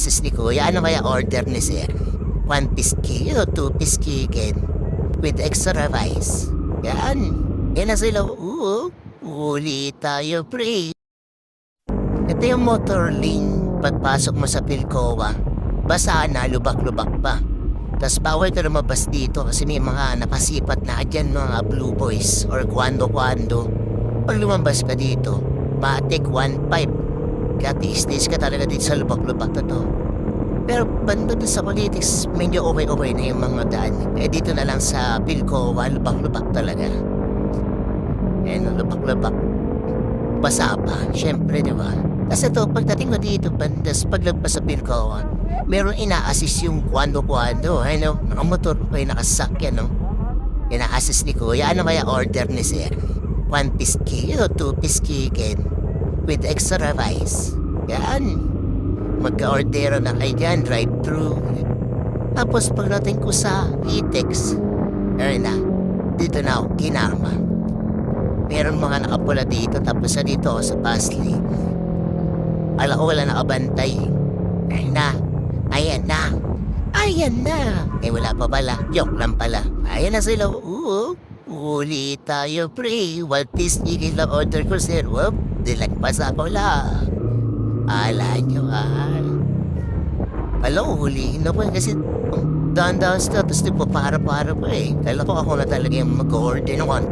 Ina-assist ni Kuya, ano kaya order ni Sir? 1-piece chicken o 2-piece chicken with extra rice. Yan. Yan na sila. Uli tayo, pre. Ito yung motor lane. Pagpasok mo sa Pilcoa, basa na, lubak-lubak pa. Tapos bawal ka lumabas dito kasi may mga napasipat na dyan mga blue boys or kwando-kwando. Pag lumabas ka dito, matik 1.5. Kaya tis-tis ka talaga dito sa lubak-lubak na to. Pero banda doon sa politics, medyo okay na yung mga daan. Dito na lang sa Pilcoa, lubak-lubak talaga. Lubak-lubak. Basa pa, syempre, di ba? Kasi ito, pagdating mo dito, bandas, paglagpas sa Pilcoa, meron ina-assist yung kwando-kwando. Nakamotor ko kayo nakasakyan, no? Ina-assist ni Kuya, ano kaya order ni Sir? 1-piece chicken o 2-piece chicken with extra rice. Yan. Magka-ordero na kayo dyan, drive-thru. Tapos pagdating ko sa Itex, dito na ako, kinama. Meron mga nakapula dito, tapos sa dito ako sa Pasli. Alam ko wala nakabantay. Ayan na. Wala pa pala, joke lang pala. Ayan na sila, uli tayo, pre. 1-piece chicken lang order ko, Sir. Dilagpas ako lang. Ala nyo, Alam ko, huliin na po kasi dahan-dahan sila, tapos di pa para-para pa eh. Kala ko ako na talaga yung mag-order naman.